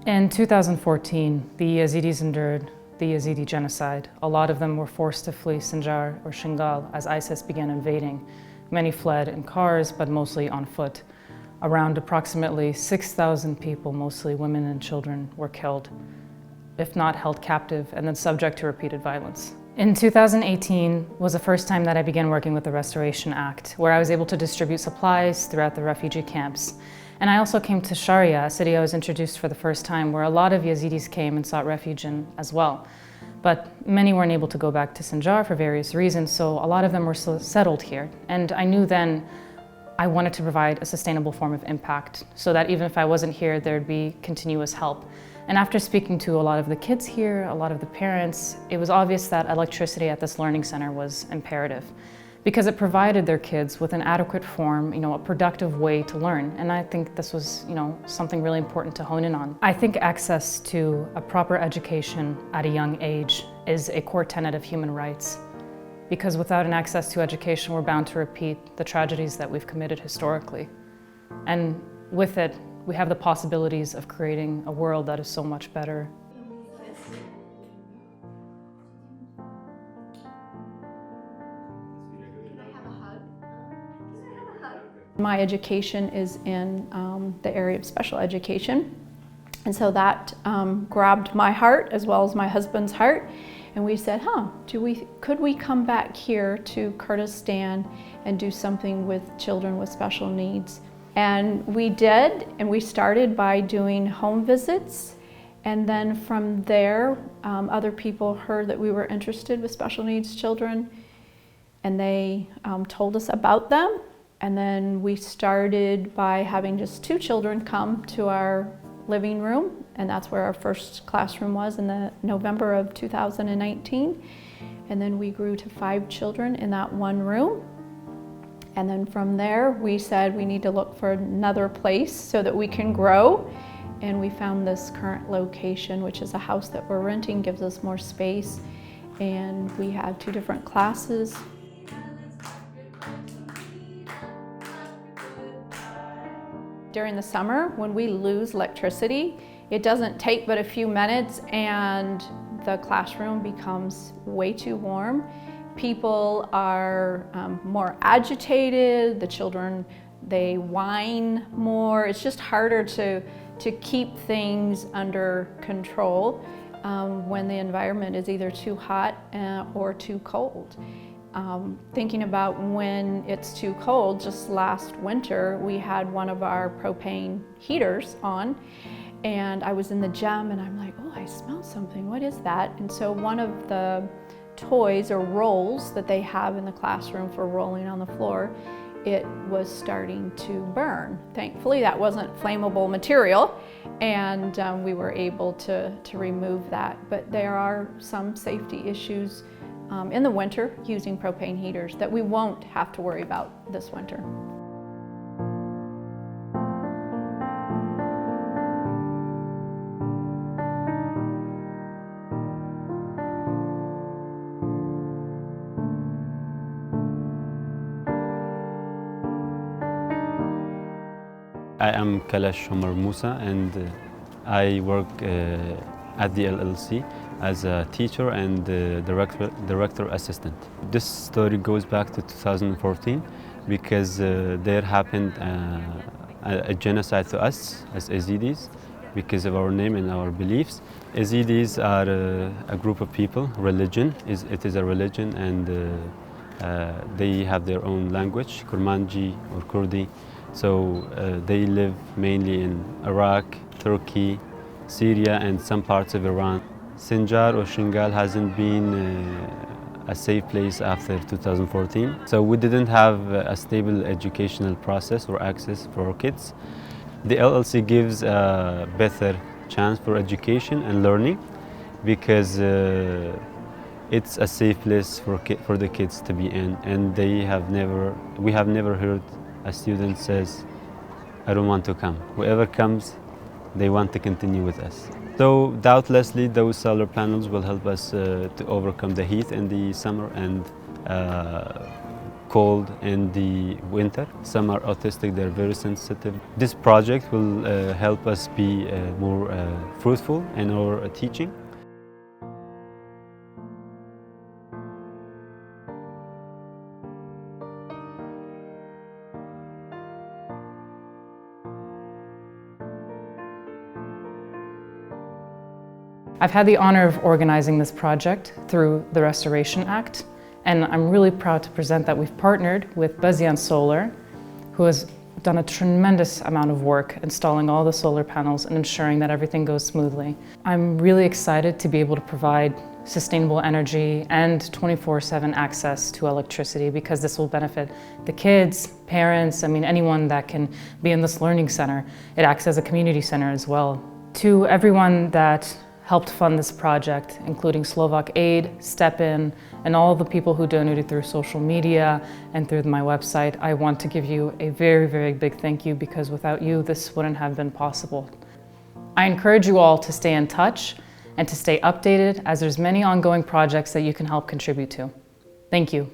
In 2014, the Yazidis endured the Yazidi genocide. A lot of them were forced to flee Sinjar or Shingal as ISIS began invading. Many fled in cars, but mostly on foot. Around approximately 6,000 people, mostly women and children, were killed, if not held captive, and then subject to repeated violence. In 2018 was the first time that I began working with the Restoration Act, where I was able to distribute supplies throughout the refugee camps. And I also came to Sharia, a city I was introduced for the first time, where a lot of Yazidis came and sought refuge in as well. But many weren't able to go back to Sinjar for various reasons, so a lot of them were settled here. And I knew then I wanted to provide a sustainable form of impact, so that even if I wasn't here, there'd be continuous help. And after speaking to a lot of the kids here, a lot of the parents, it was obvious that electricity at this learning center was imperative, because it provided their kids with an adequate form, a productive way to learn. And I think this was, something really important to hone in on. I think access to a proper education at a young age is a core tenet of human rights, because without an access to education, we're bound to repeat the tragedies that we've committed historically. And with it, we have the possibilities of creating a world that is so much better. My education is in the area of special education, and so that grabbed my heart as well as my husband's heart, and we said, could we come back here to Kurdistan and do something with children with special needs? And we did, and we started by doing home visits, and then from there other people heard that we were interested with special needs children, and they told us about them. And then we started by having just 2 children come to our living room, and that's where our first classroom was in the November of 2019. And then we grew to 5 children in that one room. And then from there, we said we need to look for another place so that we can grow. And we found this current location, which is a house that we're renting, gives us more space. And we have 2 different classes. During the summer, when we lose electricity, it doesn't take but a few minutes and the classroom becomes way too warm. People are more agitated, the children, they whine more. It's just harder to keep things under control when the environment is either too hot or too cold. Thinking about when it's too cold, just last winter we had one of our propane heaters on, and I was in the gym and I'm like, oh, I smell something, what is that? And so one of the toys or rolls that they have in the classroom for rolling on the floor, it was starting to burn. Thankfully that wasn't flammable material, and we were able to remove that, but there are some safety issues in the winter using propane heaters that we won't have to worry about this winter. I am Kalash Omar Musa, and I work at the LLC as a teacher and director assistant. This story goes back to 2014 because there happened a genocide to us as Ezidis because of our name and our beliefs. Ezidis are a group of people. It is a religion, and they have their own language, Kurmanji or Kurdi. So they live mainly in Iraq, Turkey, Syria, and some parts of Iran. Sinjar or Shingal hasn't been a safe place after 2014. So we didn't have a stable educational process or access for our kids. The LLC gives a better chance for education and learning because it's a safe place for the kids to be in, and we have never heard a student says, I don't want to come. Whoever comes, they want to continue with us. So doubtlessly those solar panels will help us to overcome the heat in the summer and cold and the winter. Some are autistic, they're very sensitive. This project will help us be more fruitful in our teaching. I've had the honor of organizing this project through the Restoration Act, and I'm really proud to present that we've partnered with Bazian Solar, who has done a tremendous amount of work installing all the solar panels and ensuring that everything goes smoothly. I'm really excited to be able to provide sustainable energy and 24/7 access to electricity, because this will benefit the kids, parents, anyone that can be in this learning center. It acts as a community center as well. To everyone that helped fund this project, including Slovak Aid, Step In, and all the people who donated through social media and through my website, I want to give you a very, very big thank you, because without you, this wouldn't have been possible. I encourage you all to stay in touch and to stay updated, as there's many ongoing projects that you can help contribute to. Thank you.